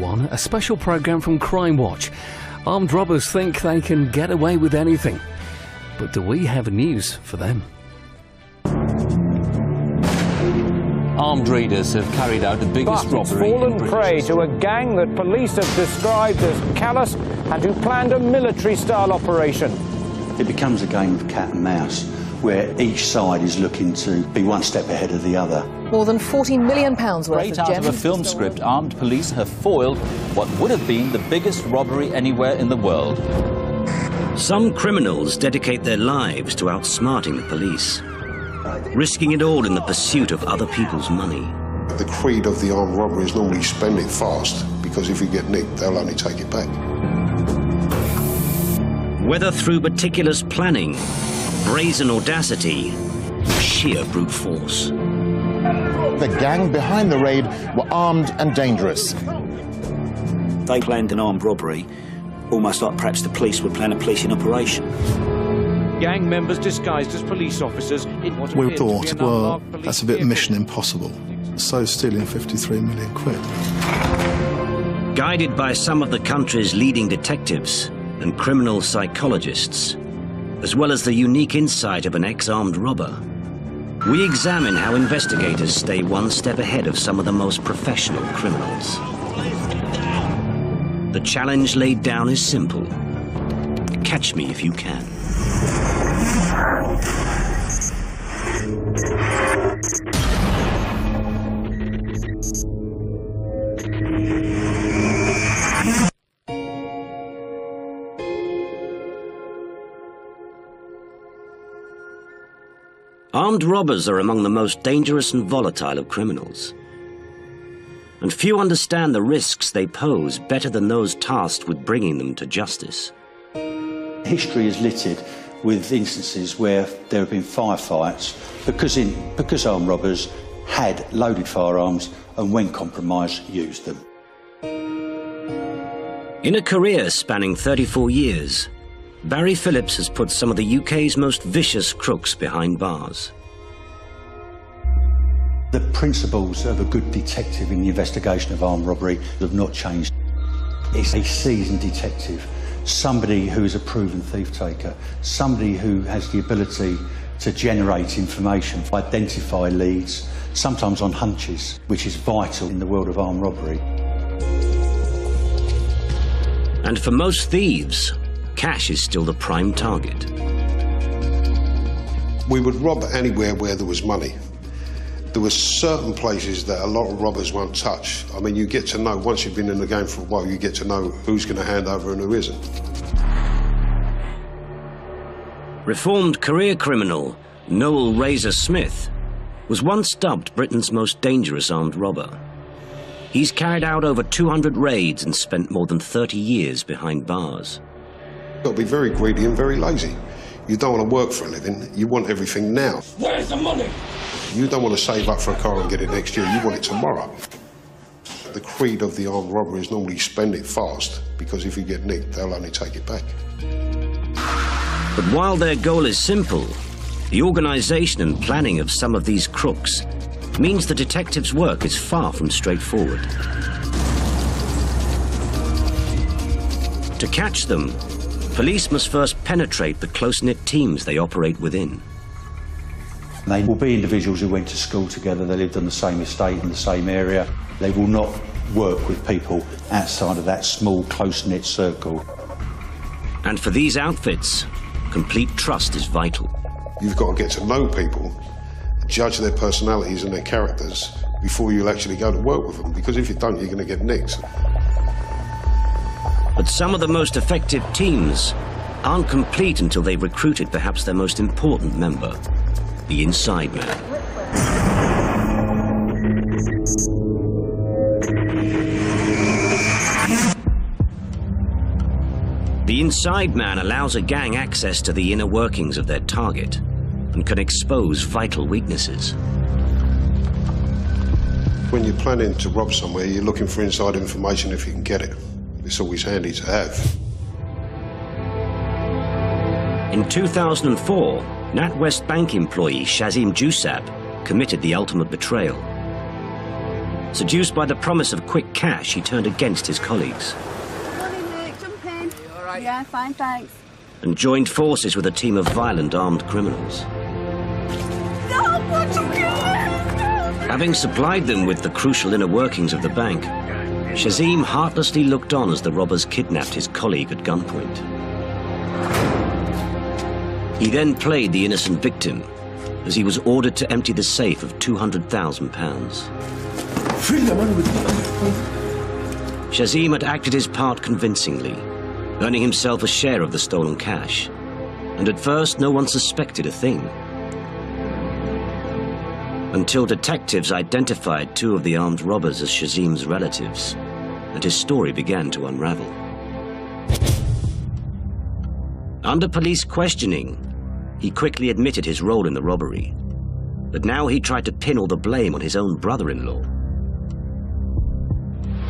everyone. A special programme from Crimewatch. Armed robbers think they can get away with anything. But do we have news for them? Armed raiders have carried out the biggest robbery in fallen British prey history. to a gang that police have described as callous and who planned a military-style operation. It becomes a game of cat and mouse, where each side is looking to be one step ahead of the other. More than £40 million worth Straight of out gems. of a film script, armed police have foiled what would have been the biggest robbery anywhere in the world. Some criminals dedicate their lives to outsmarting the police, risking it all in the pursuit of other people's money. The creed of the armed robbery is normally spend it fast, because if you get nicked, they'll only take it back. Whether through meticulous planning, brazen audacity, or sheer brute force. The gang behind the raid were armed and dangerous. They planned an armed robbery, almost like perhaps the police would plan a policing operation. Gang members disguised as police officers in what We appeared to thought, be an well, unmarked police that's a bit vehicle. mission impossible. So stealing 53 million quid. Guided by some of the country's leading detectives and criminal psychologists, as well as the unique insight of an ex-armed robber, we examine how investigators stay one step ahead of some of the most professional criminals. The challenge laid down is simple. Catch me if you can. Armed robbers are among the most dangerous and volatile of criminals. And few understand the risks they pose better than those tasked with bringing them to justice. History is littered with instances where there have been firefights because armed robbers had loaded firearms and, when compromised, used them. In a career spanning 34 years, Barry Phillips has put some of the UK's most vicious crooks behind bars. The principles of a good detective in the investigation of armed robbery have not changed. It's a seasoned detective, somebody who is a proven thief-taker, somebody who has the ability to generate information, identify leads, sometimes on hunches, which is vital in the world of armed robbery. And for most thieves, cash is still the prime target. We would rob anywhere where there was money. There were certain places that a lot of robbers won't touch. I mean, you get to know, once you've been in the game for a while, you get to know who's going to hand over and who isn't. Reformed career criminal Noel Razor Smith was once dubbed Britain's most dangerous armed robber. He's carried out over 200 raids and spent more than 30 years behind bars. You've got to be very greedy and very lazy. You don't want to work for a living, you want everything now. Where's the money? You don't want to save up for a car and get it next year, you want it tomorrow. The creed of the armed robbery is normally spend it fast, because if you get nicked, they'll only take it back. But while their goal is simple, the organisation and planning of some of these crooks means the detectives' work is far from straightforward. To catch them, police must first penetrate the close-knit teams they operate within. They will be individuals who went to school together, they lived on the same estate in the same area. They will not work with people outside of that small, close-knit circle. And for these outfits, complete trust is vital. You've got to get to know people, judge their personalities and their characters before you'll actually go to work with them, because if you don't, you're going to get nicked. But some of the most effective teams aren't complete until they've recruited perhaps their most important member, the inside man. The inside man allows a gang access to the inner workings of their target and can expose vital weaknesses. When you're planning to rob somewhere, you're looking for inside information if you can get it. It's always handy to have. In 2004, NatWest Bank employee Shazim Jusab committed the ultimate betrayal. Seduced by the promise of quick cash, he turned against his colleagues. Morning, Nick. Jump in. You all right? Yeah, fine, thanks. And joined forces with a team of violent armed criminals. No, what you doing? Having supplied them with the crucial inner workings of the bank, Shazim heartlessly looked on as the robbers kidnapped his colleague at gunpoint. He then played the innocent victim as he was ordered to empty the safe of £200,000. Shazim had acted his part convincingly, earning himself a share of the stolen cash, and at first no one suspected a thing. Until detectives identified two of the armed robbers as Shazim's relatives, and his story began to unravel. Under police questioning, he quickly admitted his role in the robbery, but now he tried to pin all the blame on his own brother-in-law.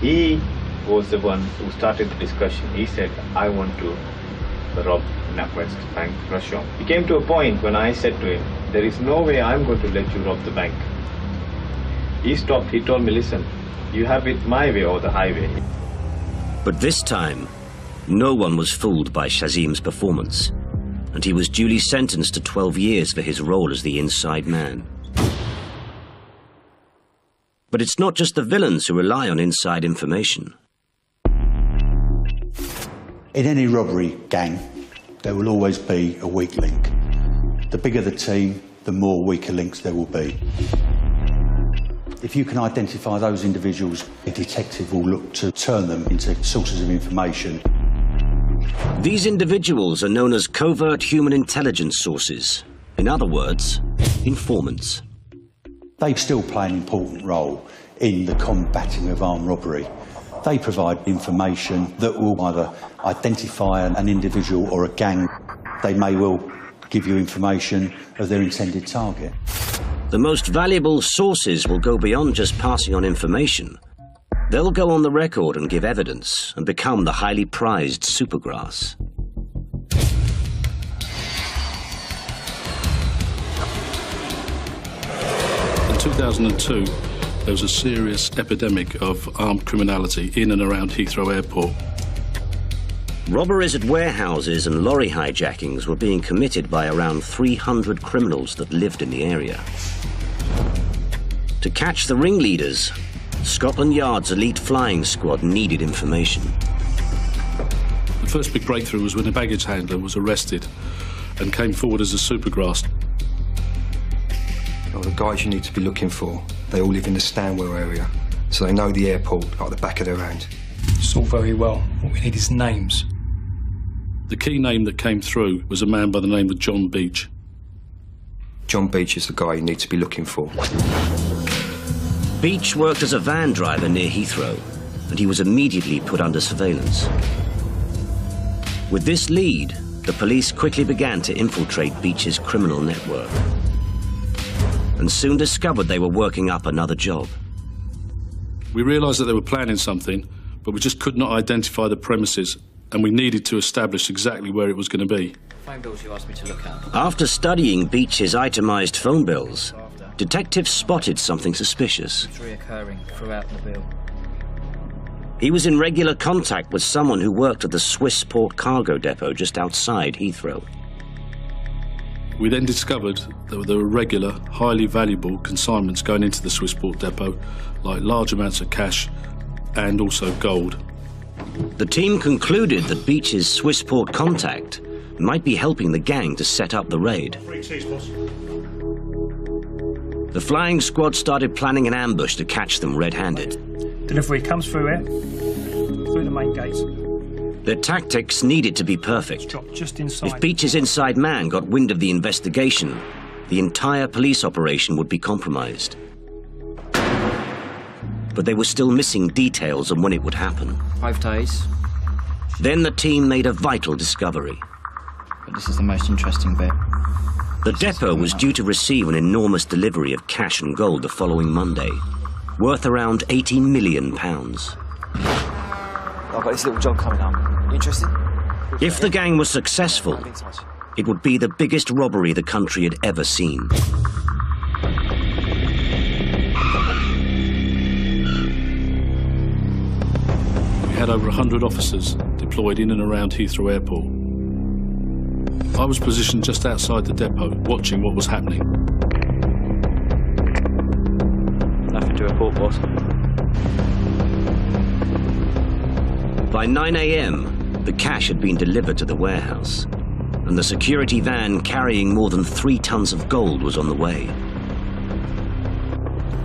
He was the one who started the discussion. He said, I want to rob NatWest Bank Russia. He came to a point when I said to him, there is no way I'm going to let you rob the bank. He stopped, he told me, listen, you have it my way or the highway. But this time, no one was fooled by Shazim's performance, and he was duly sentenced to 12 years for his role as the inside man. But it's not just the villains who rely on inside information. In any robbery gang, there will always be a weak link. The bigger the team, the more weaker links there will be. If you can identify those individuals, a detective will look to turn them into sources of information. These individuals are known as covert human intelligence sources. In other words, informants. They still play an important role in the combating of armed robbery. They provide information that will either identify an individual or a gang. They may well give you information of their intended target. The most valuable sources will go beyond just passing on information. They'll go on the record and give evidence and become the highly prized supergrass. In 2002, there was a serious epidemic of armed criminality in and around Heathrow Airport. Robberies at warehouses and lorry hijackings were being committed by around 300 criminals that lived in the area. To catch the ringleaders, Scotland Yard's elite flying squad needed information. The first big breakthrough was when a baggage handler was arrested and came forward as a supergrass. Well, the guys you need to be looking for, they all live in the Stanwell area, so they know the airport like the back of their hand. It's all very well. What we need is names. The key name that came through was a man by the name of John Beach. John Beach is the guy you need to be looking for. Beach worked as a van driver near Heathrow, and he was immediately put under surveillance. With this lead, the police quickly began to infiltrate Beach's criminal network, and soon discovered they were working up another job. We realised that they were planning something, but we just could not identify the premises, and we needed to establish exactly where it was going to be. Phone bills you asked me to look at. After studying Beach's itemised phone bills, detectives spotted something suspicious. It's reoccurring throughout the bill. He was in regular contact with someone who worked at the Swissport cargo depot just outside Heathrow. We then discovered that there were regular, highly valuable consignments going into the Swissport depot, like large amounts of cash and also gold. The team concluded that Beach's Swissport contact might be helping the gang to set up the raid. The flying squad started planning an ambush to catch them red-handed. Delivery comes through here, through the main gates. Their tactics needed to be perfect. Just inside. If Beach's inside man got wind of the investigation, the entire police operation would be compromised. But they were still missing details on when it would happen. 5 days. Then the team made a vital discovery. But this is the most interesting bit. The depot was due to receive an enormous delivery of cash and gold the following Monday, worth around £80 million. I've got this little job coming up. You interested? If the gang was successful, it would be the biggest robbery the country had ever seen. had over 100 officers deployed in and around Heathrow Airport. I was positioned just outside the depot, watching what was happening. Nothing to report, boss. By 9 a.m., the cash had been delivered to the warehouse, and the security van carrying more than 3 tons of gold was on the way.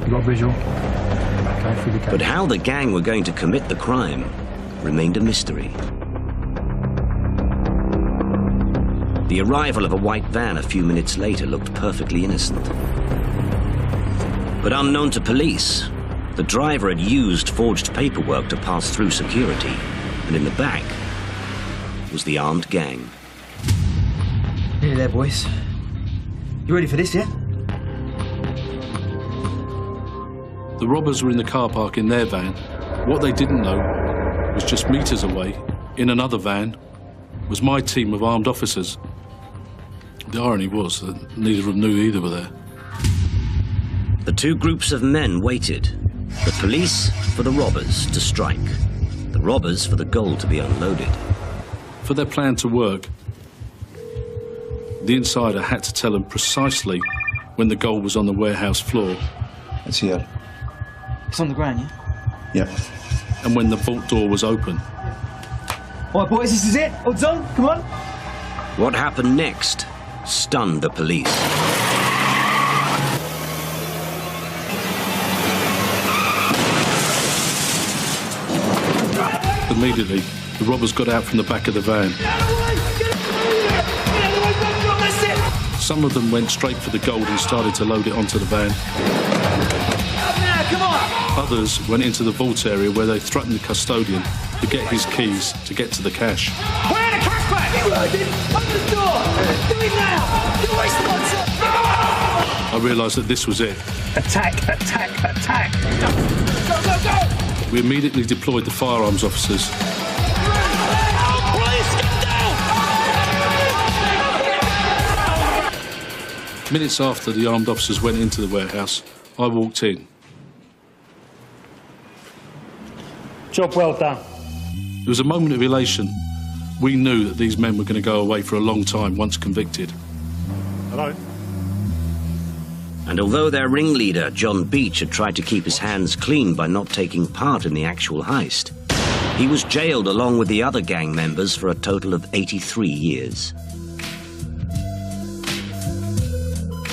You got a visual? But how the gang were going to commit the crime remained a mystery. The arrival of a white van a few minutes later looked perfectly innocent. But unknown to police, the driver had used forged paperwork to pass through security, and in the back was the armed gang. Nearly there, boys. You ready for this, yeah? The robbers were in the car park in their van. What they didn't know was just meters away, in another van, was my team of armed officers. The irony was that neither of them knew either were there. The two groups of men waited. The police for the robbers to strike. The robbers for the gold to be unloaded. For their plan to work, the insider had to tell them precisely when the gold was on the warehouse floor. It's here. It's on the ground, yeah? Yep. And when the vault door was open. All right, boys, this is it. Odds on, come on. What happened next stunned the police. Immediately, the robbers got out from the back of the van. Some of them went straight for the gold and started to load it onto the van. Others went into the vault area where they threatened the custodian to get his keys to get to the cash. Where are the cash bags? Open the door! Do it now! You're wasting my time! I realised that this was it. Attack, attack, attack! Go, go, go! We immediately deployed the firearms officers. Minutes after the armed officers went into the warehouse, I walked in. Job well done. It was a moment of elation. We knew that these men were going to go away for a long time once convicted. Hello. And although their ringleader, John Beach, had tried to keep his hands clean by not taking part in the actual heist, he was jailed along with the other gang members for a total of 83 years.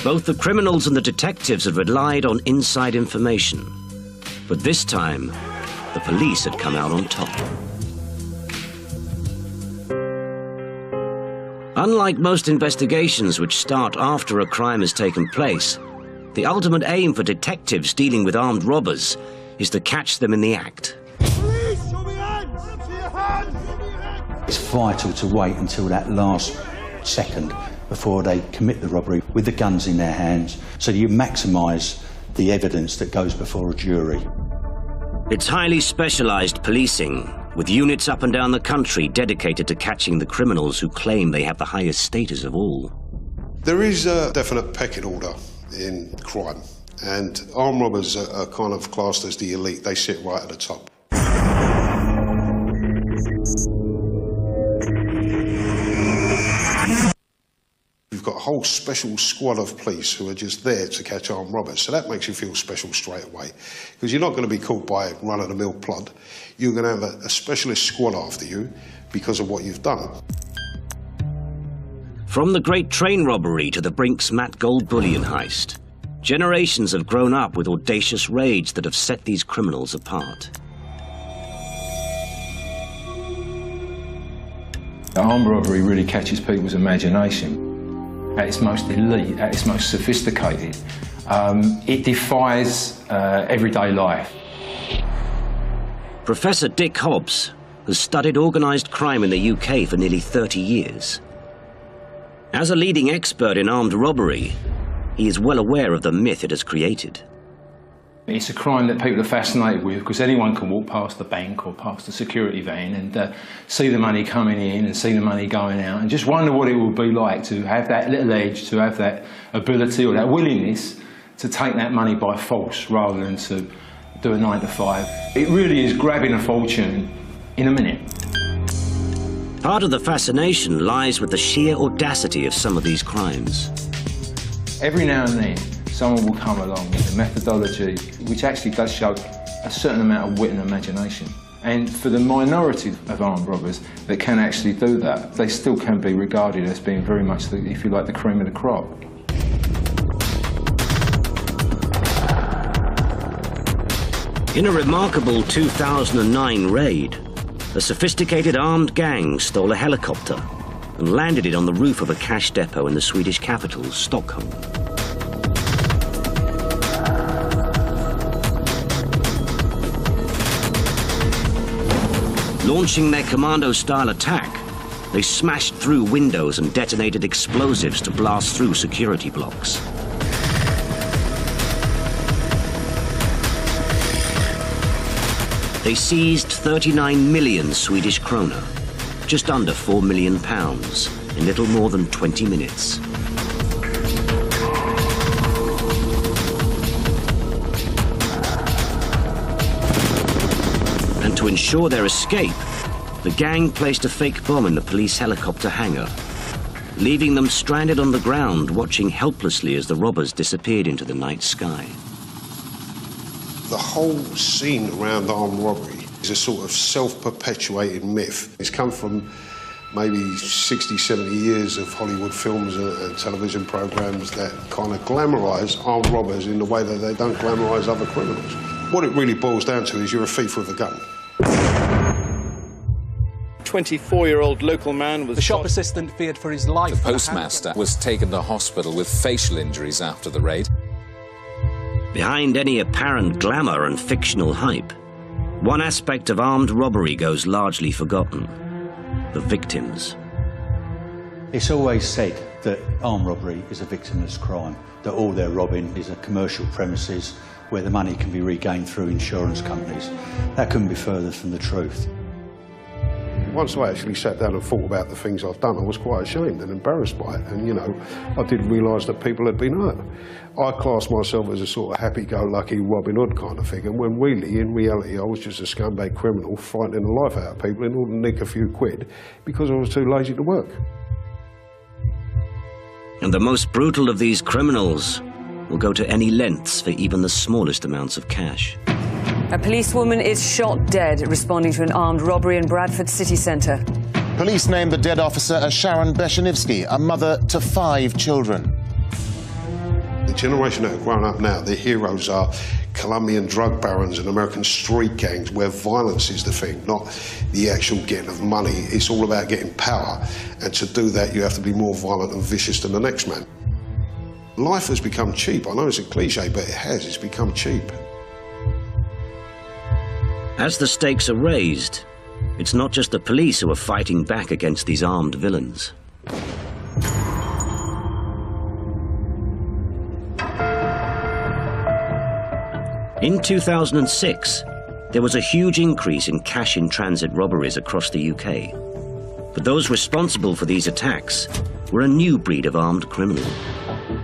Both the criminals and the detectives had relied on inside information, but this time, the police had come out on top. Unlike most investigations which start after a crime has taken place, the ultimate aim for detectives dealing with armed robbers is to catch them in the act. Police, show me hands! See your hands! It's vital to wait until that last second before they commit the robbery with the guns in their hands, so you maximise the evidence that goes before a jury. It's highly specialised policing, with units up and down the country dedicated to catching the criminals who claim they have the highest status of all. There is a definite pecking order in crime, and armed robbers are kind of classed as the elite. They sit right at the top. You've got a whole special squad of police who are just there to catch armed robbers, so that makes you feel special straight away, because you're not going to be caught by a run-of-the-mill plod. You're going to have a specialist squad after you because of what you've done. From the great train robbery to the Brink's Matt Gold bullion heist, generations have grown up with audacious raids that have set these criminals apart. Armed robbery really catches people's imagination. At its most elite, at its most sophisticated. It defies everyday life. Professor Dick Hobbs has studied organised crime in the UK for nearly 30 years. As a leading expert in armed robbery, he is well aware of the myth it has created. It's a crime that people are fascinated with because anyone can walk past the bank or past the security van and see the money coming in and see the money going out and just wonder what it would be like to have that little edge, to have that ability or that willingness to take that money by force rather than to do a 9 to 5. It really is grabbing a fortune in a minute. Part of the fascination lies with the sheer audacity of some of these crimes. Every now and then, someone will come along with a methodology which actually does show a certain amount of wit and imagination. And for the minority of armed robbers that can actually do that, they still can be regarded as being very much, if you like, the cream of the crop. In a remarkable 2009 raid, a sophisticated armed gang stole a helicopter and landed it on the roof of a cash depot in the Swedish capital, Stockholm. Launching their commando-style attack, they smashed through windows and detonated explosives to blast through security blocks. They seized 39 million Swedish krona, just under £4 million, in little more than 20 minutes. And to ensure their escape, the gang placed a fake bomb in the police helicopter hangar, leaving them stranded on the ground, watching helplessly as the robbers disappeared into the night sky. The whole scene around armed robbery is a sort of self-perpetuating myth. It's come from maybe 60, 70 years of Hollywood films and television programmes that kind of glamorise armed robbers in the way that they don't glamorise other criminals. What it really boils down to is you're a thief with a gun. 24-year-old local man was The shop assistant feared for his life. The postmaster was taken to hospital with facial injuries after the raid. Behind any apparent glamour and fictional hype, one aspect of armed robbery goes largely forgotten: the victims. It's always said that armed robbery is a victimless crime, that all they're robbing is a commercial premises where the money can be regained through insurance companies. That couldn't be further from the truth. Once I actually sat down and thought about the things I've done, I was quite ashamed and embarrassed by it. And, you know, I didn't realise that people had been hurt. I classed myself as a sort of happy-go-lucky Robin Hood kind of figure, when really, in reality, I was just a scumbag criminal frightening the life out of people in order to nick a few quid because I was too lazy to work. And the most brutal of these criminals will go to any lengths for even the smallest amounts of cash. A policewoman is shot dead responding to an armed robbery in Bradford city centre. Police named the dead officer as Sharon Beshanivsky, a mother to 5 children. The generation that have grown up now, their heroes are Colombian drug barons and American street gangs where violence is the thing, not the actual getting of money. It's all about getting power, and to do that you have to be more violent and vicious than the next man. Life has become cheap. I know it's a cliche, but it has. It's become cheap. As the stakes are raised, it's not just the police who are fighting back against these armed villains. In 2006, there was a huge increase in cash-in-transit robberies across the UK. But those responsible for these attacks were a new breed of armed criminal.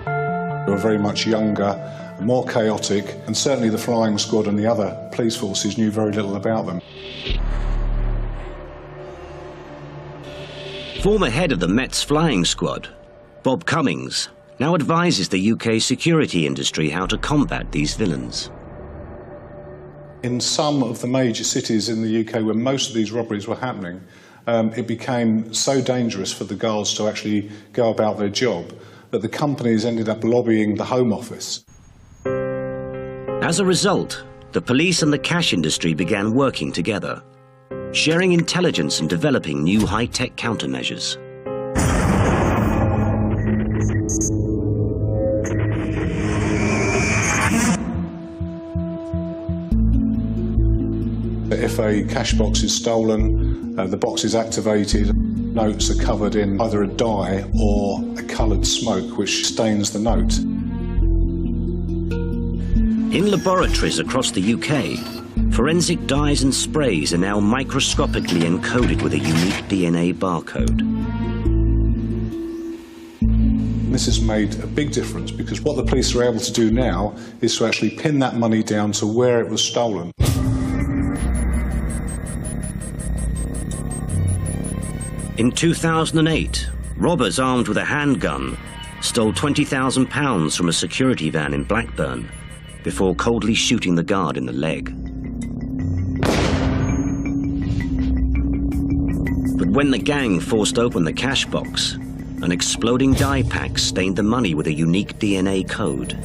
They were very much younger, more chaotic, and certainly the flying squad and the other police forces knew very little about them. Former head of the Met's flying squad, Bob Cummings, now advises the UK security industry how to combat these villains. In some of the major cities in the UK where most of these robberies were happening, it became so dangerous for the guards to actually go about their job that the companies ended up lobbying the Home Office. As a result, the police and the cash industry began working together, sharing intelligence and developing new high-tech countermeasures. If a cash box is stolen, the box is activated, notes are covered in either a dye or a coloured smoke which stains the note. In laboratories across the UK, forensic dyes and sprays are now microscopically encoded with a unique DNA barcode. This has made a big difference because what the police are able to do now is to actually pin that money down to where it was stolen. In 2008, robbers armed with a handgun stole £20,000 from a security van in Blackburn before coldly shooting the guard in the leg. But when the gang forced open the cash box, an exploding dye pack stained the money with a unique DNA code.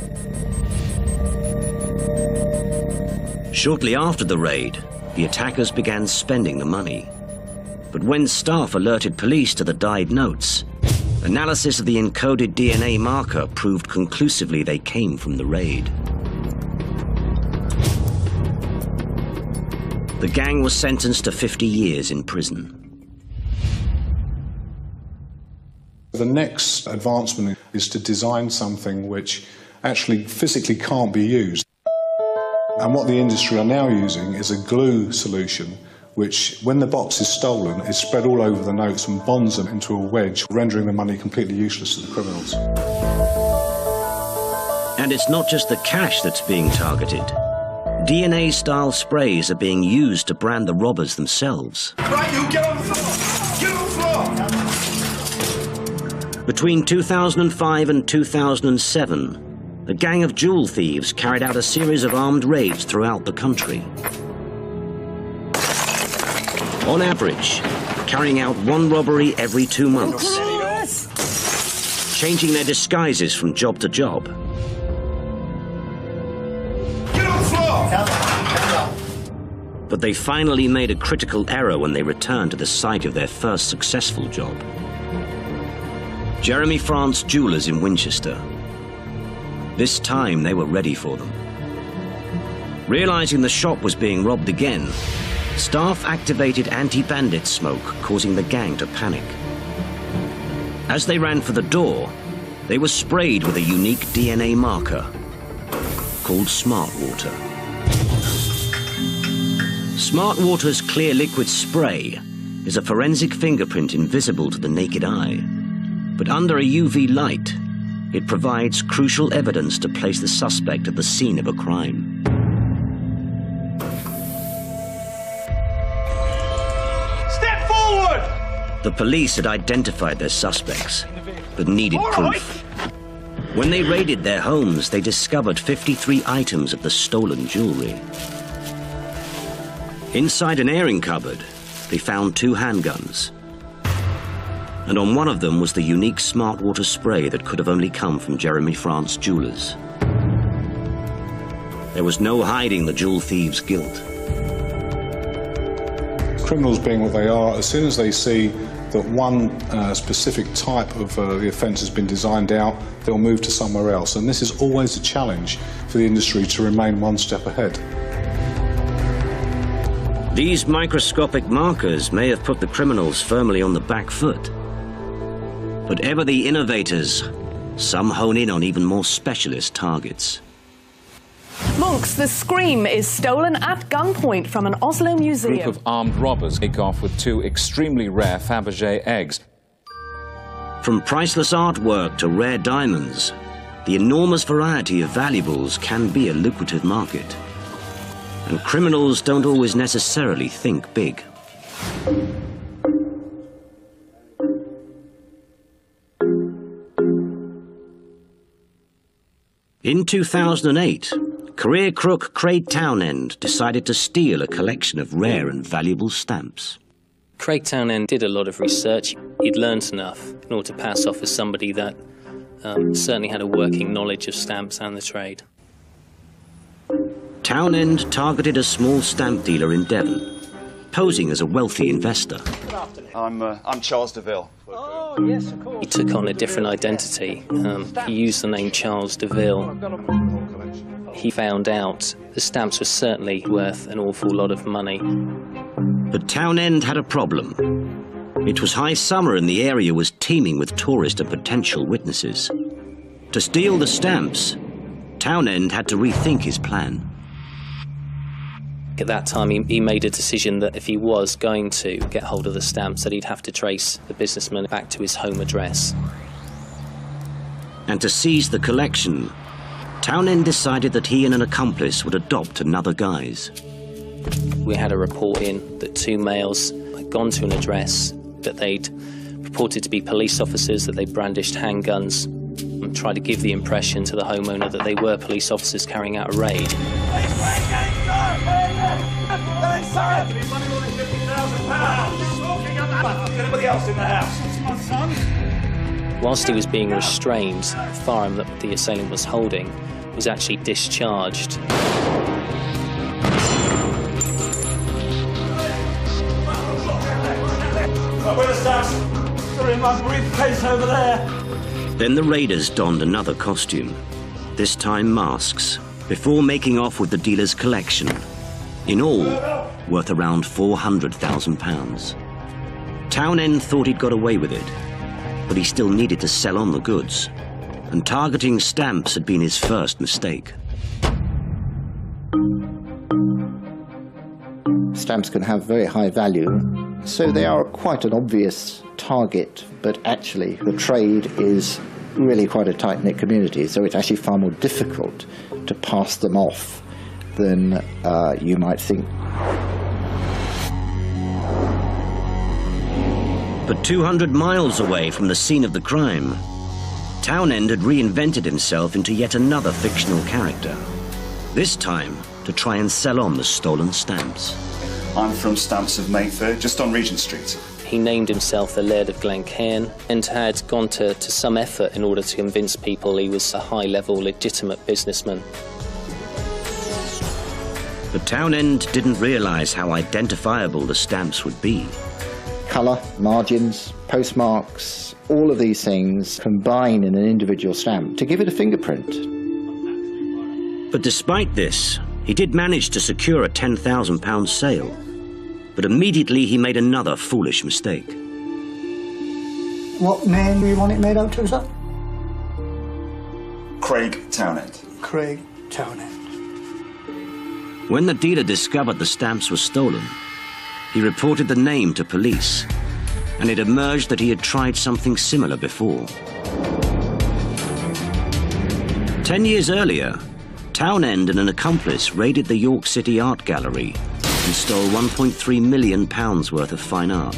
Shortly after the raid, the attackers began spending the money. But when staff alerted police to the dyed notes, analysis of the encoded DNA marker proved conclusively they came from the raid. The gang was sentenced to 50 years in prison. The next advancement is to design something which actually physically can't be used. And what the industry are now using is a glue solution which, when the box is stolen, is spread all over the notes and bonds them into a wedge, rendering the money completely useless to the criminals. And it's not just the cash that's being targeted. DNA-style sprays are being used to brand the robbers themselves. Right, you get on the floor! Get on the floor! Between 2005 and 2007, a gang of jewel thieves carried out a series of armed raids throughout the country. On average, carrying out one robbery every 2 months, changing their disguises from job to job. Get on the floor! But they finally made a critical error when they returned to the site of their first successful job. Jeremy France Jewellers in Winchester. This time they were ready for them. Realizing the shop was being robbed again, staff activated anti-bandit smoke, causing the gang to panic. As they ran for the door, they were sprayed with a unique DNA marker called Smart Water. Smart Water's clear liquid spray is a forensic fingerprint invisible to the naked eye. But under a UV light, it provides crucial evidence to place the suspect at the scene of a crime. The police had identified their suspects, but needed proof. When they raided their homes, they discovered 53 items of the stolen jewelry. Inside an airing cupboard, they found 2 handguns. And on one of them was the unique Smart Water spray that could have only come from Jeremy France Jewellers. There was no hiding the jewel thieves' guilt. Criminals being what they are, as soon as they see that one specific type of the offence has been designed out, they'll move to somewhere else. And this is always a challenge for the industry to remain one step ahead. These microscopic markers may have put the criminals firmly on the back foot. But ever the innovators, some hone in on even more specialist targets. Monks, the Scream is stolen at gunpoint from an Oslo A museum. group of armed robbers take off with 2 extremely rare Fabergé eggs. From priceless artwork to rare diamonds, the enormous variety of valuables can be a lucrative market. And criminals don't always necessarily think big. In 2008, career crook Craig Townend decided to steal a collection of rare and valuable stamps. Craig Townend did a lot of research. He'd learnt enough in order to pass off as somebody that certainly had a working knowledge of stamps and the trade. Townend targeted a small stamp dealer in Devon, posing as a wealthy investor. I'm Charles DeVille. Oh, yes, of course. He took on a different identity. He used the name Charles DeVille. He found out the stamps were certainly worth an awful lot of money. But Townend had a problem. It was high summer and the area was teeming with tourist and potential witnesses. To steal the stamps, Townend had to rethink his plan. At that time, he made a decision that if he was going to get hold of the stamps, that he'd have to trace the businessman back to his home address. And to seize the collection, Townend decided that he and an accomplice would adopt another guise. We had a report in that 2 males had gone to an address that they'd purported to be police officers, that they brandished handguns, and tried to give the impression to the homeowner that they were police officers carrying out a raid. Anybody else in the house? That's my son. Whilst he was being restrained, the firearm that the assailant was holding was actually discharged. Where the stats? They're in my briefcase over there. Then the raiders donned another costume, this time masks, before making off with the dealer's collection, in all worth around £400,000. Townend thought he'd got away with it, but he still needed to sell on the goods, and targeting stamps had been his first mistake. Stamps can have very high value, so they are quite an obvious target, but actually the trade is really quite a tight-knit community, so it's actually far more difficult to pass them off than you might think. But 200 miles away from the scene of the crime, Townend had reinvented himself into yet another fictional character, this time to try and sell on the stolen stamps. I'm from Stamps of Mayfair, just on Regent Street. He named himself the Laird of Glencairn and had gone to some effort in order to convince people he was a high-level, legitimate businessman. But Townend didn't realise how identifiable the stamps would be. Colour, margins, postmarks, all of these things combine in an individual stamp to give it a fingerprint. But despite this, he did manage to secure a £10,000 sale. But immediately he made another foolish mistake. What name do you want it made out to, sir? Craig Townend. Craig Townend. When the dealer discovered the stamps were stolen, he reported the name to police, and it emerged that he had tried something similar before. 10 years earlier, Townend and an accomplice raided the York City Art Gallery and stole £1.3 million worth of fine art.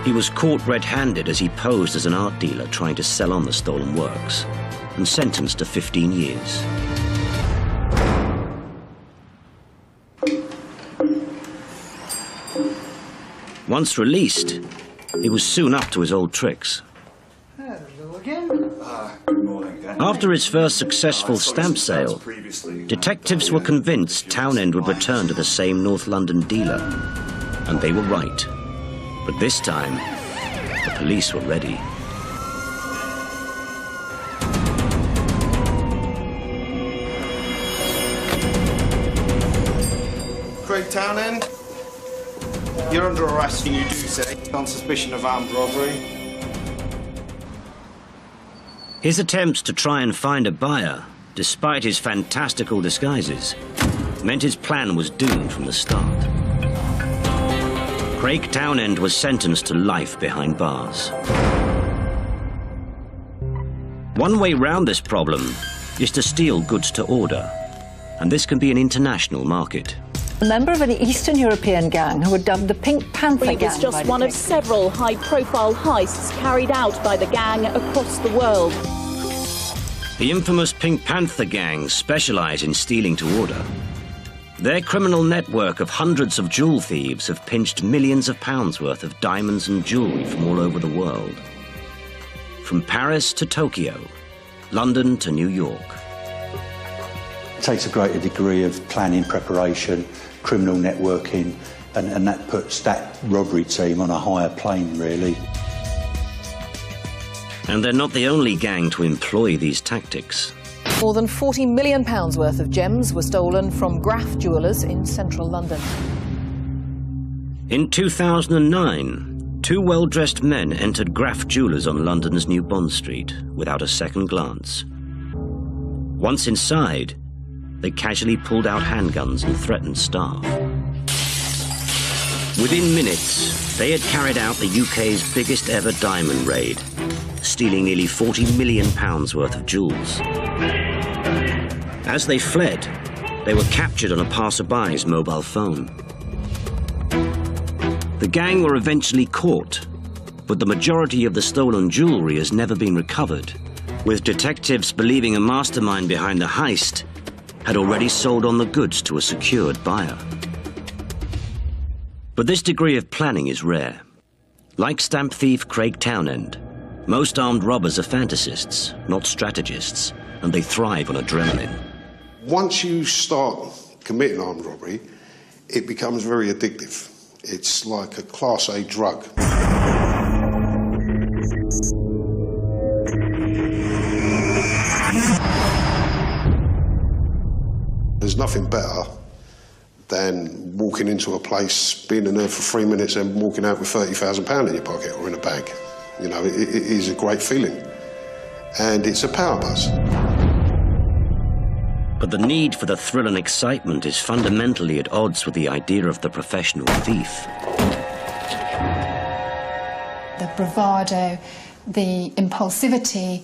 He was caught red-handed as he posed as an art dealer trying to sell on the stolen works, and sentenced to 15 years. Once released, he was soon up to his old tricks. Hello again. Good morning, Dan. After his first successful stamp sale, detectives were convinced Townend would return to the same North London dealer. And they were right. But this time, the police were ready. Craig Townend, you're under arrest, you do say, on suspicion of armed robbery. His attempts to try and find a buyer, despite his fantastical disguises, meant his plan was doomed from the start. Craig Townend was sentenced to life behind bars. One way round this problem is to steal goods to order, and this can be an international market. A member of an Eastern European gang who were dubbed the Pink Panther Gang. It was just one of several high-profile heists carried out by the gang across the world. The infamous Pink Panther gang specialise in stealing to order. Their criminal network of hundreds of jewel thieves have pinched millions of pounds worth of diamonds and jewellery from all over the world. From Paris to Tokyo, London to New York. It takes a greater degree of planning, preparation, criminal networking, and that puts that robbery team on a higher plane, really. And they're not the only gang to employ these tactics. More than £40 million worth of gems were stolen from Graff Jewellers in central London. In 2009, two well-dressed men entered Graff Jewellers on London's New Bond Street without a second glance. Once inside, they casually pulled out handguns and threatened staff. Within minutes, they had carried out the UK's biggest ever diamond raid, stealing nearly £40 million worth of jewels. As they fled, they were captured on a passerby's mobile phone. The gang were eventually caught, but the majority of the stolen jewellery has never been recovered, with detectives believing a mastermind behind the heist had already sold on the goods to a secured buyer. But this degree of planning is rare. Like stamp thief Craig Townend, most armed robbers are fantasists, not strategists, and they thrive on adrenaline. Once you start committing armed robbery, it becomes very addictive. It's like a Class A drug. There's nothing better than walking into a place, being in there for 3 minutes and walking out with £30,000 in your pocket or in a bag. You know, it is a great feeling. And it's a power buzz. But the need for the thrill and excitement is fundamentally at odds with the idea of the professional thief. The bravado, the impulsivity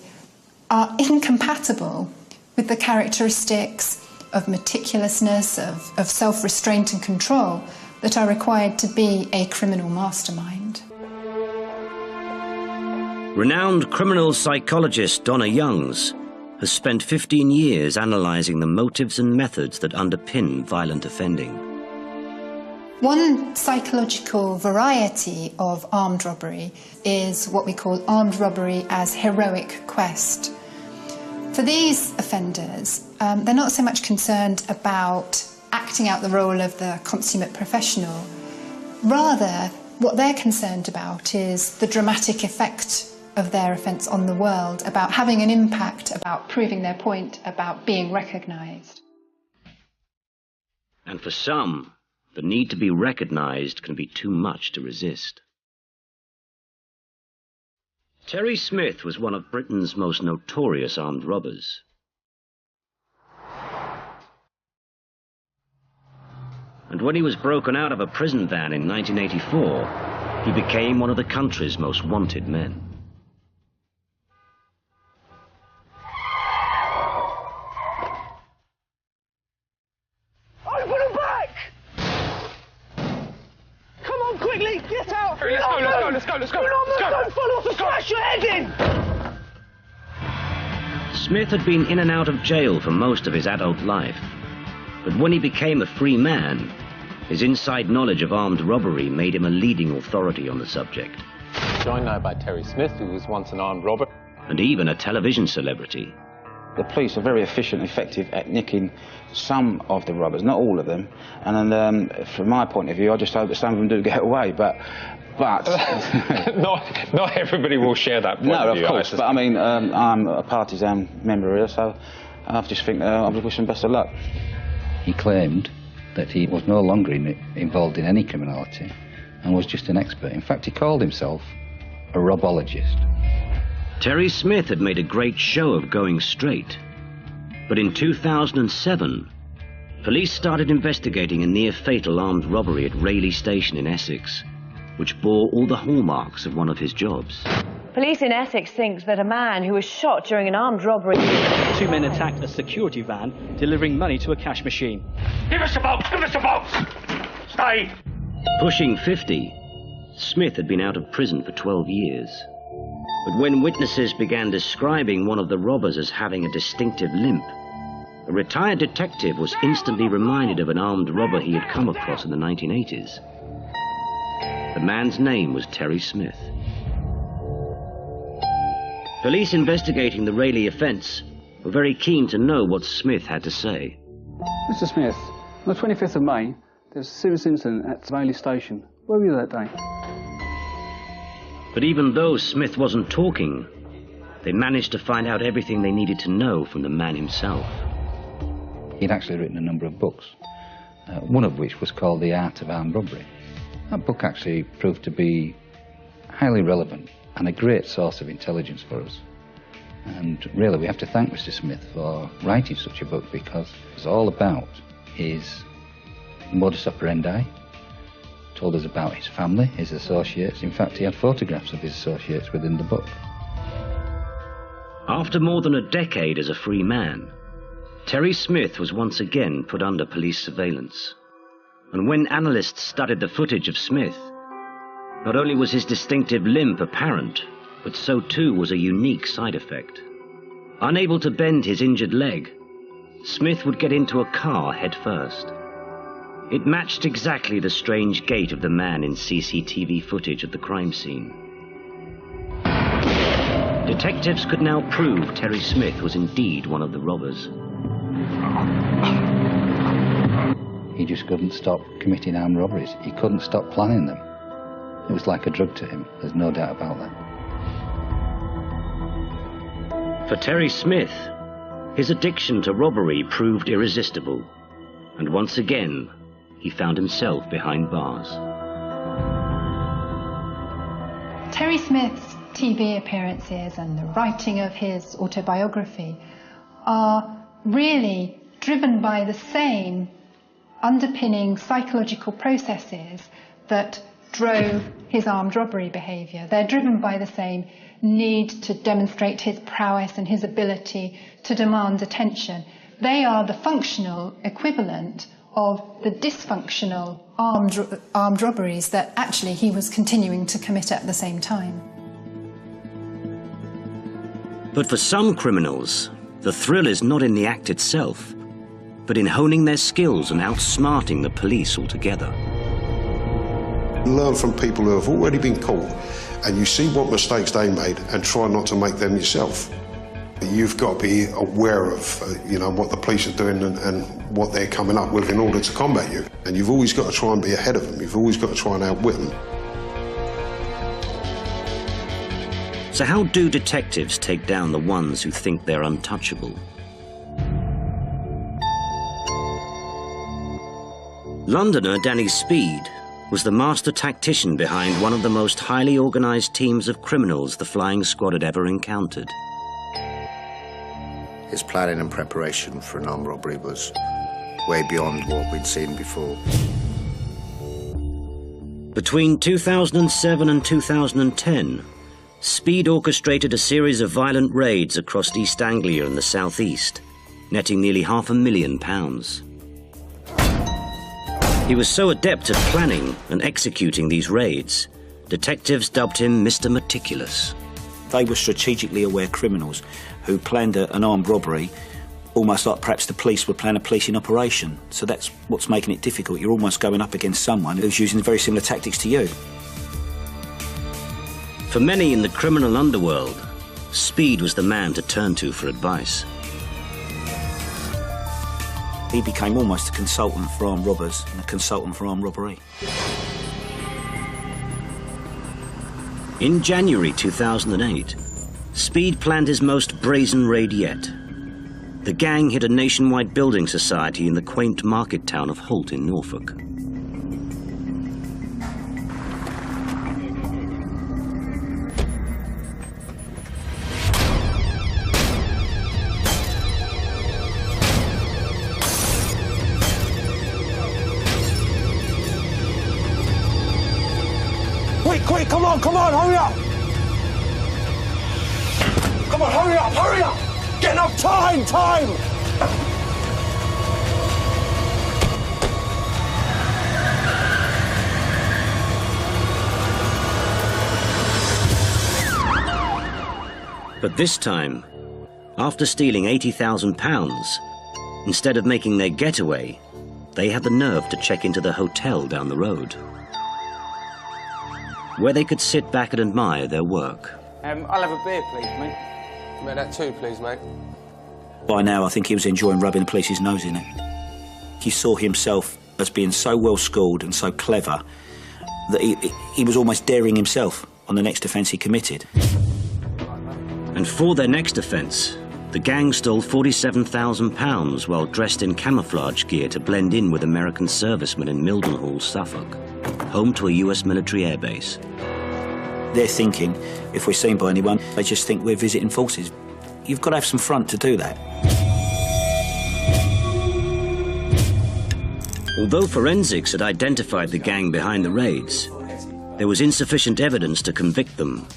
are incompatible with the characteristics of meticulousness, of self-restraint and control that are required to be a criminal mastermind. Renowned criminal psychologist Donna Youngs has spent 15 years analysing the motives and methods that underpin violent offending. One psychological variety of armed robbery is what we call armed robbery as heroic quest. For these offenders, they're not so much concerned about acting out the role of the consummate professional. Rather, what they're concerned about is the dramatic effect of their offence on the world, about having an impact, about proving their point, about being recognised. And for some, the need to be recognised can be too much to resist. Terry Smith was one of Britain's most notorious armed robbers. And when he was broken out of a prison van in 1984, he became one of the country's most wanted men. Open them back! Come on, quickly, get out! Let's go! Don't fall off and smash your head in! Smith had been in and out of jail for most of his adult life, but when he became a free man, his inside knowledge of armed robbery made him a leading authority on the subject. Joined now by Terry Smith, who was once an armed robber. And even a television celebrity. The police are very efficient and effective at nicking some of the robbers, not all of them. And from my point of view, I just hope that some of them do get away, but not everybody will share that point of view. No, of course, but I mean, I'm a partisan member here, so I just think I wish them best of luck. He claimed that he was no longer involved in any criminality and was just an expert. In fact, he called himself a robologist. Terry Smith had made a great show of going straight. But in 2007, police started investigating a near-fatal armed robbery at Rayleigh Station in Essex, which bore all the hallmarks of one of his jobs. Police in Essex think that a man who was shot during an armed robbery... Two men attacked a security van delivering money to a cash machine. Give us the box! Give us the box! Stay! Pushing 50, Smith had been out of prison for 12 years. But when witnesses began describing one of the robbers as having a distinctive limp, a retired detective was instantly reminded of an armed robber he had come across in the 1980s. The man's name was Terry Smith. Police investigating the Rayleigh offence were very keen to know what Smith had to say. Mr. Smith, on the 25th of May, there was a serious incident at Rayleigh Station. Where were you that day? But even though Smith wasn't talking, they managed to find out everything they needed to know from the man himself. He'd actually written a number of books, one of which was called The Art of Armed Robbery. That book actually proved to be highly relevant and a great source of intelligence for us. And really, we have to thank Mr. Smith for writing such a book, because it's all about his modus operandi, told us about his family, his associates. In fact, he had photographs of his associates within the book. After more than a decade as a free man, Terry Smith was once again put under police surveillance. And when analysts studied the footage of Smith, Not only was his distinctive limp apparent, but so too was a unique side effect. Unable to bend his injured leg, Smith would get into a car head first. It matched exactly the strange gait of the man in CCTV footage of the crime scene. Detectives could now prove Terry Smith was indeed one of the robbers. He just couldn't stop committing armed robberies. He couldn't stop planning them. It was like a drug to him, there's no doubt about that. For Terry Smith, his addiction to robbery proved irresistible, and once again, he found himself behind bars. Terry Smith's TV appearances and the writing of his autobiography are really driven by the same underpinning psychological processes that drove his armed robbery behaviour. They're driven by the same need to demonstrate his prowess and his ability to demand attention. They are the functional equivalent of the dysfunctional armed robberies that actually he was continuing to commit at the same time. But for some criminals, the thrill is not in the act itself, but in honing their skills and outsmarting the police altogether. Learn from people who have already been caught, and you see what mistakes they made and try not to make them yourself. You've got to be aware of what the police are doing and what they're coming up with in order to combat you. And you've always got to try and be ahead of them. You've always got to try and outwit them. So how do detectives take down the ones who think they're untouchable? Londoner Danny Speed was the master tactician behind one of the most highly organised teams of criminals the flying squad had ever encountered. His planning and preparation for an armed robbery was way beyond what we'd seen before. Between 2007 and 2010, Speed orchestrated a series of violent raids across East Anglia and the southeast, netting nearly £500,000. He was so adept at planning and executing these raids, detectives dubbed him Mr. Meticulous. They were strategically aware criminals who planned an armed robbery, almost like perhaps the police would plan a policing operation. So that's what's making it difficult. You're almost going up against someone who's using very similar tactics to you. For many in the criminal underworld, Speed was the man to turn to for advice. He became almost a consultant for armed robbers and a consultant for armed robbery. In January 2008, Speed planned his most brazen raid yet. The gang hit a nationwide building society in the quaint market town of Holt in Norfolk. Quick, come on, hurry up! Come on, hurry up! Get enough time! But this time, after stealing £80,000, instead of making their getaway, they had the nerve to check into the hotel down the road, where they could sit back and admire their work. I'll have a beer, please, mate. Mate, that too, please, mate. By now, I think he was enjoying rubbing the police's nose in it. He saw himself as being so well-schooled and so clever that he was almost daring himself on the next offence he committed. And for their next offence, the gang stole £47,000 while dressed in camouflage gear to blend in with American servicemen in Mildenhall, Suffolk, home to a US military airbase. They're thinking, if we're seen by anyone, they just think we're visiting forces. You've got to have some front to do that. Although forensics had identified the gang behind the raids, there was insufficient evidence to convict them.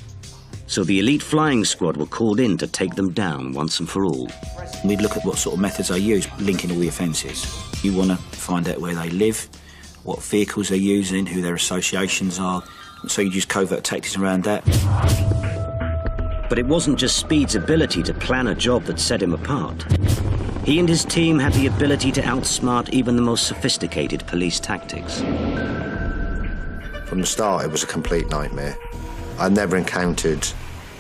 So the elite flying squad were called in to take them down once and for all. We'd look at what sort of methods they use, linking all the offences. You want to find out where they live, what vehicles they're using, who their associations are. So you use covert tactics around that. But it wasn't just Speed's ability to plan a job that set him apart. He and his team had the ability to outsmart even the most sophisticated police tactics. From the start, it was a complete nightmare. I'd never encountered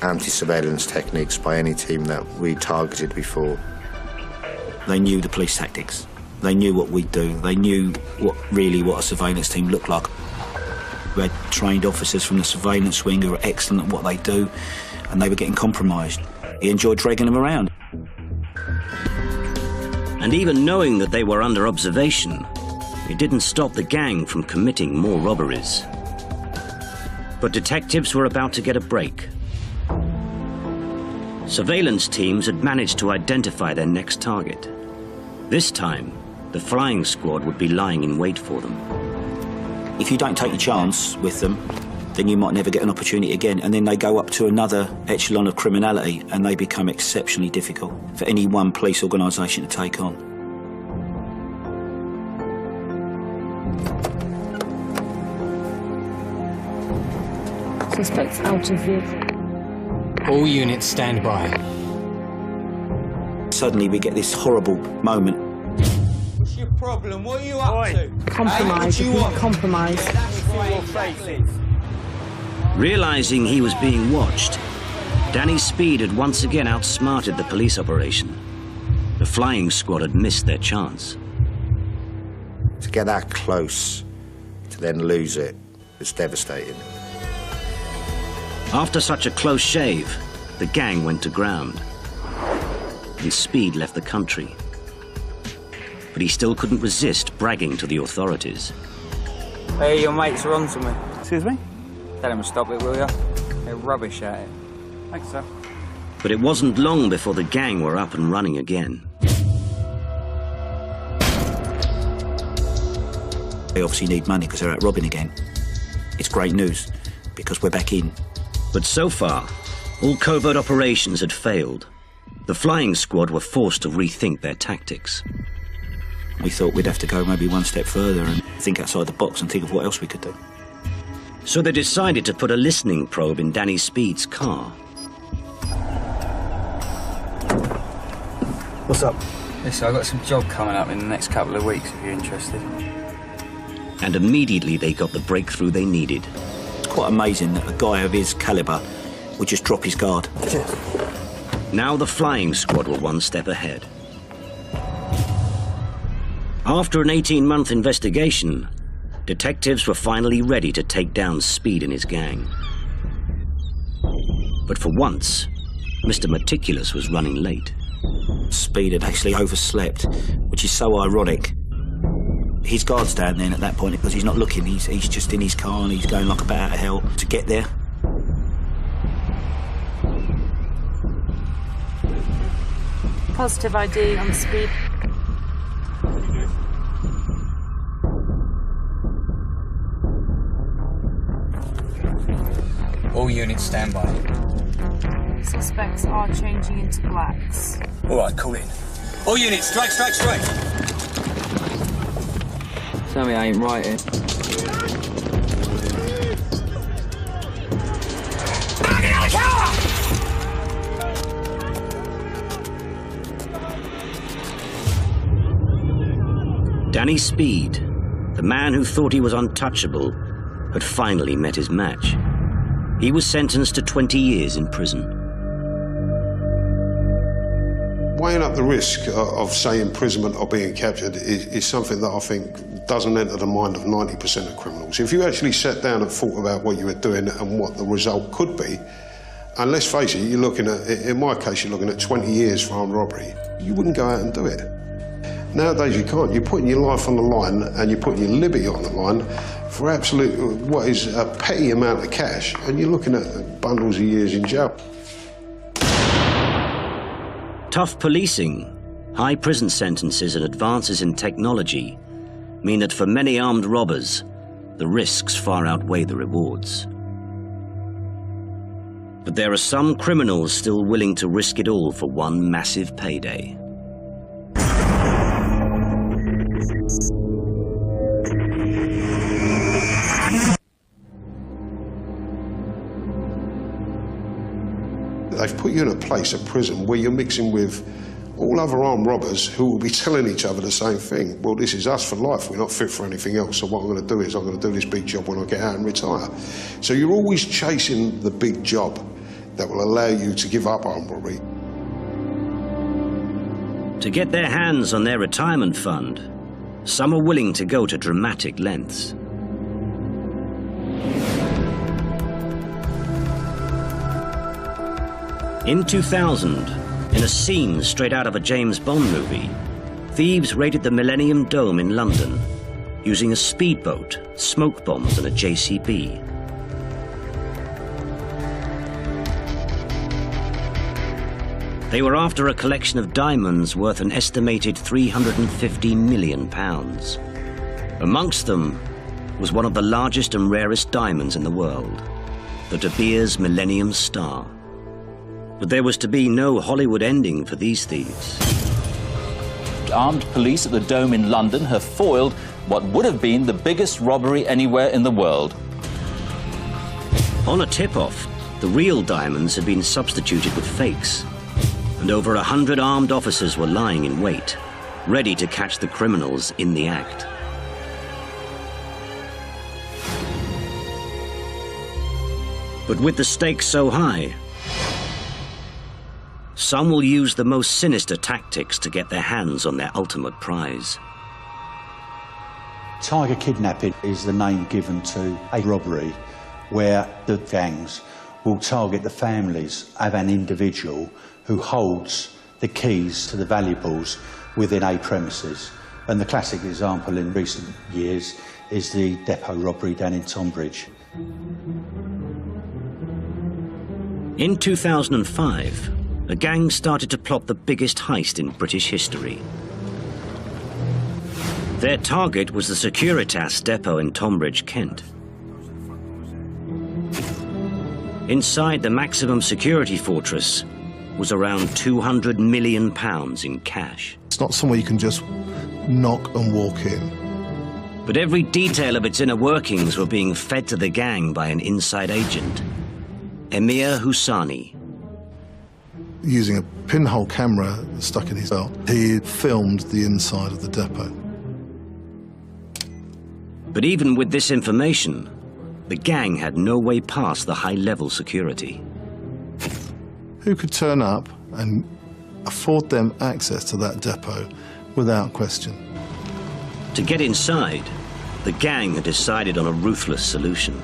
anti-surveillance techniques by any team that we targeted before. They knew the police tactics. They knew what we'd do. They knew what a surveillance team looked like. We had trained officers from the surveillance wing who were excellent at what they do, and they were getting compromised. He enjoyed dragging them around. And even knowing that they were under observation, it didn't stop the gang from committing more robberies. But detectives were about to get a break. Surveillance teams had managed to identify their next target. This time, the flying squad would be lying in wait for them. If you don't take your chance with them, then you might never get an opportunity again, and then they go up to another echelon of criminality and they become exceptionally difficult for any one police organisation to take on. Suspects out of vehicle. All units stand by. Suddenly we get this horrible moment. What's your problem? What are you up to? Compromise. Hey, what Compromise. Realising he was being watched, Danny Speed had once again outsmarted the police operation. The flying squad had missed their chance. To get that close, to then lose it, was devastating. After such a close shave, the gang went to ground. And Speed left the country. But he still couldn't resist bragging to the authorities. Hey, your mates are on to me. Excuse me? Tell them to stop it, will ya? They're rubbish at it. Thanks, sir. But it wasn't long before the gang were up and running again. They obviously need money because they're out robbing again. It's great news, because we're back in. But so far, all covert operations had failed. The flying squad were forced to rethink their tactics. We thought we'd have to go maybe one step further and think outside the box and think of what else we could do. So they decided to put a listening probe in Danny Speed's car. What's up? Listen, I've got some job coming up in the next couple of weeks, if you're interested. And immediately they got the breakthrough they needed. It's quite amazing that a guy of his calibre would just drop his guard. Cheers. Now the flying squad were one step ahead. After an 18-month investigation, detectives were finally ready to take down Speed and his gang. But for once, Mr. Meticulous was running late. Speed had actually overslept, which is so ironic. His guard's down then at that point because he's not looking, he's just in his car and he's going like a bat out of hell to get there. Positive ID on Speed. All units stand by. Suspects are changing into blacks. All right, call in. All units, strike. Tell me I ain't right here. Danny Speed, the man who thought he was untouchable, had finally met his match. He was sentenced to 20 years in prison. Weighing up the risk of, say, imprisonment or being captured is something that I think doesn't enter the mind of 90% of criminals. If you actually sat down and thought about what you were doing and what the result could be, and let's face it, you're looking at, in my case, you're looking at 20 years for armed robbery, you wouldn't go out and do it. Nowadays you can't. You're putting your life on the line and you're putting your liberty on the line for absolute, what is a petty amount of cash, and you're looking at bundles of years in jail. Tough policing, high prison sentences and advances in technology mean that for many armed robbers, the risks far outweigh the rewards. But there are some criminals still willing to risk it all for one massive payday. they've put you in a place, a prison, where you're mixing with all other armed robbers who will be telling each other the same thing. Well, this is us for life. We're not fit for anything else. So what I'm going to do is I'm going to do this big job when I get out and retire. So you're always chasing the big job that will allow you to give up armed robbery. To get their hands on their retirement fund, some are willing to go to dramatic lengths. In 2000, in a scene straight out of a James Bond movie, thieves raided the Millennium Dome in London using a speedboat, smoke bombs and a JCB. They were after a collection of diamonds worth an estimated £350 million. Amongst them was one of the largest and rarest diamonds in the world, the De Beers Millennium Star. But there was to be no Hollywood ending for these thieves. Armed police at the Dome in London have foiled what would have been the biggest robbery anywhere in the world. On a tip-off, the real diamonds had been substituted with fakes, and over 100 armed officers were lying in wait, ready to catch the criminals in the act. But with the stakes so high, some will use the most sinister tactics to get their hands on their ultimate prize. Tiger kidnapping is the name given to a robbery where the gangs will target the families of an individual who holds the keys to the valuables within a premises. And the classic example in recent years is the depot robbery down in Tonbridge. In 2005, a gang started to plot the biggest heist in British history. Their target was the Securitas depot in Tonbridge, Kent. Inside the maximum security fortress was around £200 million in cash. It's not somewhere you can just knock and walk in. But every detail of its inner workings were being fed to the gang by an inside agent, Emir Husani. Using a pinhole camera stuck in his belt, he filmed the inside of the depot. But even with this information, the gang had no way past the high-level security. Who could turn up and afford them access to that depot without question? To get inside, the gang had decided on a ruthless solution.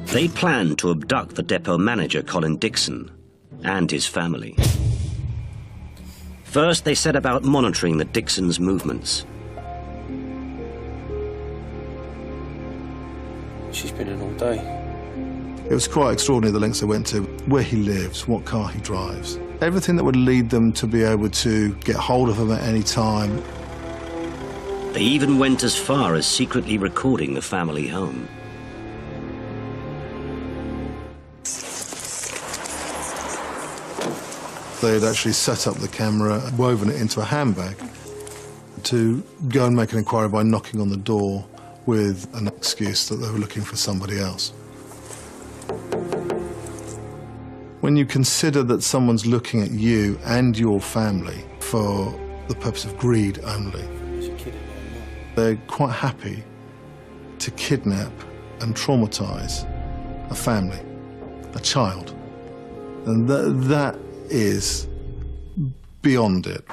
They planned to abduct the depot manager, Colin Dixon, and his family. First, they set about monitoring the Dixons' movements. She's been in all day. It was quite extraordinary the lengths they went to, where he lives, what car he drives. Everything that would lead them to be able to get hold of him at any time. They even went as far as secretly recording the family home. They had actually set up the camera, woven it into a handbag to go and make an inquiry by knocking on the door with an excuse that they were looking for somebody else. When you consider that someone's looking at you and your family for the purpose of greed only, they're quite happy to kidnap and traumatize a family, a child. And that is beyond it.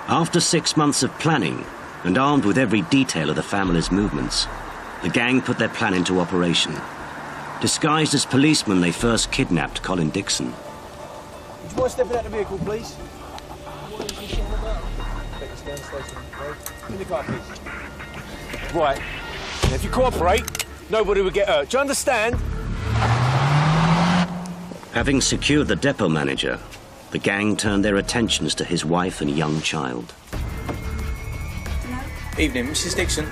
After 6 months of planning, and armed with every detail of the family's movements, the gang put their plan into operation. Disguised as policemen, they first kidnapped Colin Dixon. Would you mind stepping out of the vehicle, please? In the car, please. Right. Now, if you cooperate, nobody will get hurt. Do you understand? Having secured the depot manager, the gang turned their attentions to his wife and young child. Evening, Mrs. Dixon.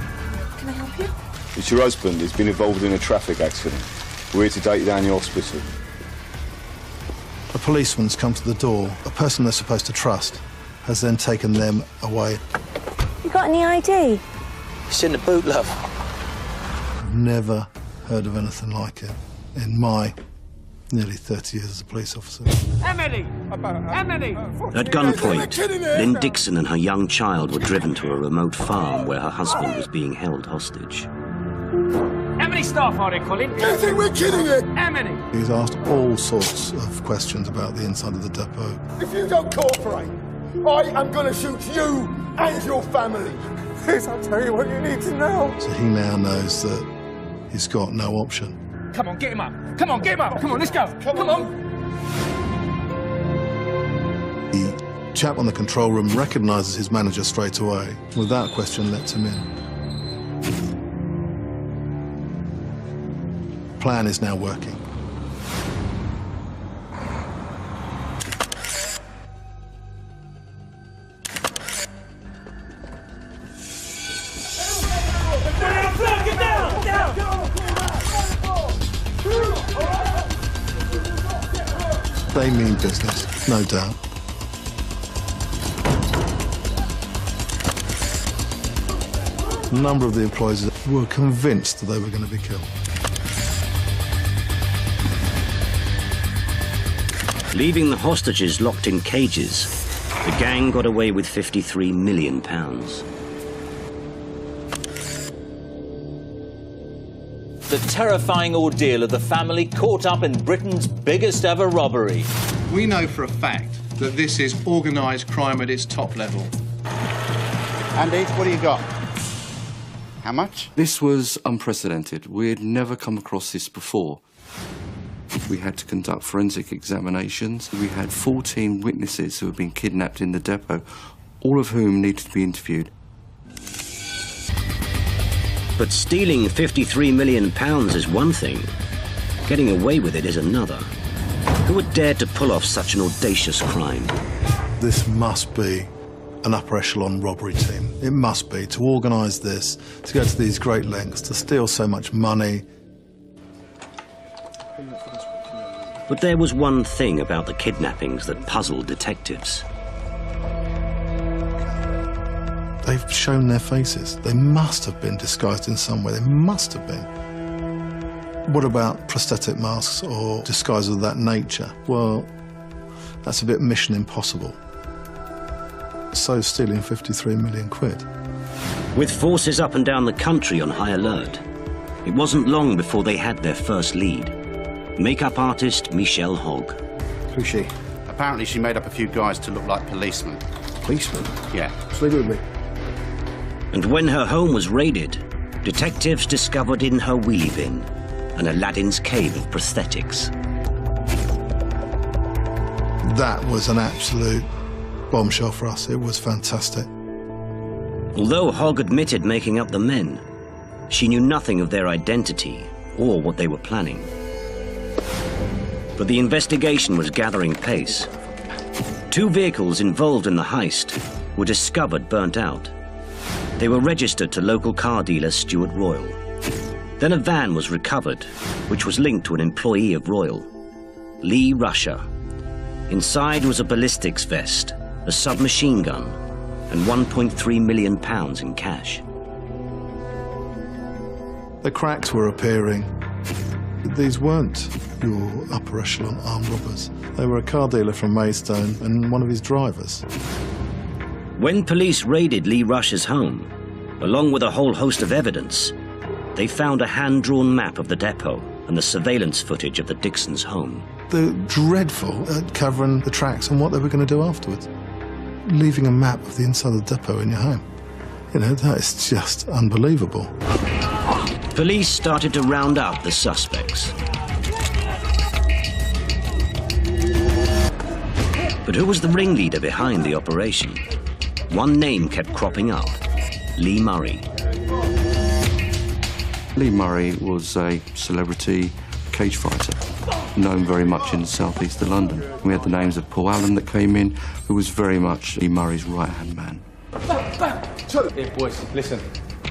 Can I help you? It's your husband. He's been involved in a traffic accident. We're here to take you down to the hospital. A policeman's come to the door. A person they're supposed to trust has then taken them away. You got any ID? It's in the boot, love. I've never heard of anything like it in my nearly 30 years as a police officer. Emily! Emily! At gunpoint, Lynn Dixon and her young child were driven to a remote farm where her husband was being held hostage. How many staff are there, Colin? Do you think we're kidding it? How many? He's asked all sorts of questions about the inside of the depot. If you don't cooperate, I am going to shoot you and your family. Please, I'll tell you what you need to know. So he now knows that he's got no option. Come on, get him up. Come on, get him up. Come on, let's go. Come on. The chap on the control room recognises his manager straight away. Without question, lets him in. Plan is now working. They mean business, no doubt. A number of the employees were convinced that they were going to be killed. Leaving the hostages locked in cages, the gang got away with £53 million. The terrifying ordeal of the family caught up in Britain's biggest ever robbery. We know for a fact that this is organised crime at its top level. Andy, what do you got? How much? This was unprecedented. We had never come across this before. We had to conduct forensic examinations. We had 14 witnesses who had been kidnapped in the depot, all of whom needed to be interviewed. But stealing £53 million is one thing. Getting away with it is another. Who would dare to pull off such an audacious crime? This must be an upper echelon robbery team. It must be, to organise this, to go to these great lengths, to steal so much money. But there was one thing about the kidnappings that puzzled detectives. They've shown their faces. They must have been disguised in some way. They must have been. What about prosthetic masks or disguises of that nature? Well, that's a bit Mission Impossible. So stealing 53 million quid. With forces up and down the country on high alert, it wasn't long before they had their first lead. Makeup artist Michelle Hogg. Who's she? Apparently she made up a few guys to look like policemen. Policemen? Yeah. Just leave it with me. And when her home was raided, detectives discovered in her wheelie bin an Aladdin's cave of prosthetics. That was an absolute bombshell for us. It was fantastic. Although Hogg admitted making up the men, she knew nothing of their identity or what they were planning. But the investigation was gathering pace. 2 vehicles involved in the heist were discovered burnt out. They were registered to local car dealer Stuart Royal. Then a van was recovered, which was linked to an employee of Royal, Lee Rusher. Inside was a ballistics vest, a submachine gun, and £1.3 million in cash. The cracks were appearing. These weren't your upper echelon armed robbers. They were a car dealer from Maidstone and one of his drivers. When police raided Lee Rusher's home, along with a whole host of evidence, they found a hand-drawn map of the depot and the surveillance footage of the Dixons' home. They're dreadful at covering the tracks and what they were going to do afterwards. Leaving a map of the inside of the depot in your home. You know, that is just unbelievable. Police started to round up the suspects. But who was the ringleader behind the operation? One name kept cropping up: Lee Murray. Lee Murray was a celebrity cage fighter, known very much in southeast of London. We had the names of Paul Allen that came in, who was very much Lee Murray's right-hand man. Here, boys, listen.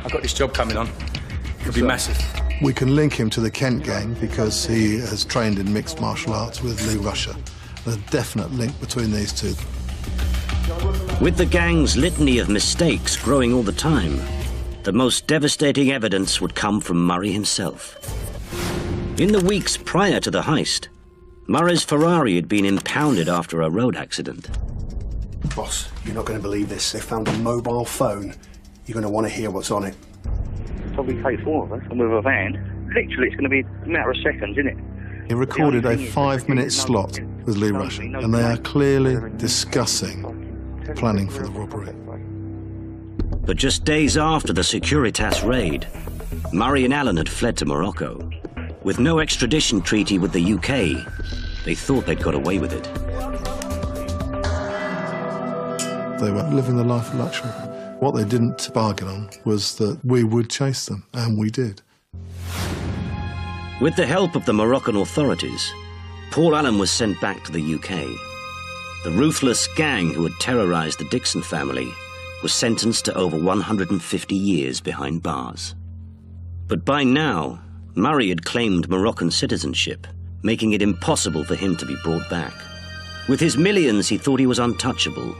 I've got this job coming on. It could be massive. We can link him to the Kent gang because he has trained in mixed martial arts with Lee Rusher. There's a definite link between these two. With the gang's litany of mistakes growing all the time, the most devastating evidence would come from Murray himself. In the weeks prior to the heist, Murray's Ferrari had been impounded after a road accident. Boss, you're not going to believe this. They found a mobile phone. You're going to want to hear what's on it. Probably takes four of us, and with a van, literally it's going to be a matter of seconds, isn't it? He recorded a 5-minute slot with Lee Russian, and they are clearly discussing planning for the robbery. But just days after the Securitas raid, Murray and Allen had fled to Morocco. With no extradition treaty with the UK, they thought they'd got away with it. They were living the life of luxury. What they didn't bargain on was that we would chase them, and we did. With the help of the Moroccan authorities, Paul Allen was sent back to the UK. The ruthless gang who had terrorized the Dixon family was sentenced to over 150 years behind bars. But by now, Murray had claimed Moroccan citizenship, making it impossible for him to be brought back. With his millions, he thought he was untouchable,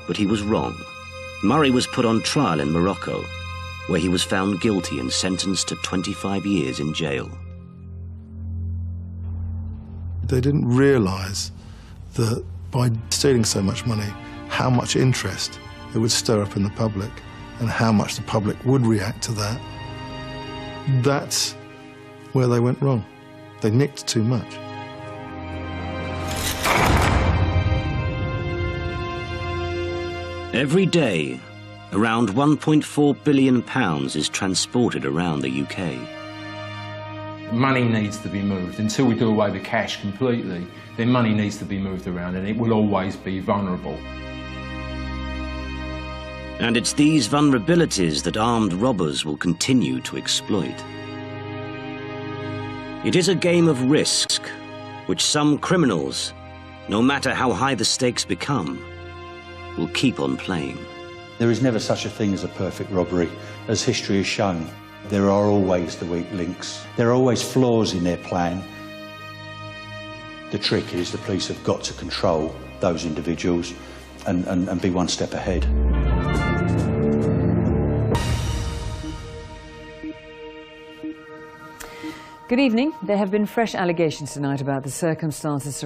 but he was wrong. Murray was put on trial in Morocco, where he was found guilty and sentenced to 25 years in jail. They didn't realise that by stealing so much money, how much interest it would stir up in the public and how much the public would react to that. That's where they went wrong. They nicked too much. Every day, around £1.4 billion is transported around the UK. Money needs to be moved. Until we do away with cash completely, then money needs to be moved around, and it will always be vulnerable. And it's these vulnerabilities that armed robbers will continue to exploit. It is a game of risk, which some criminals, no matter how high the stakes become, will keep on playing. There is never such a thing as a perfect robbery. As history has shown, there are always the weak links. There are always flaws in their plan. The trick is the police have got to control those individuals and be one step ahead. Good evening. There have been fresh allegations tonight about the circumstances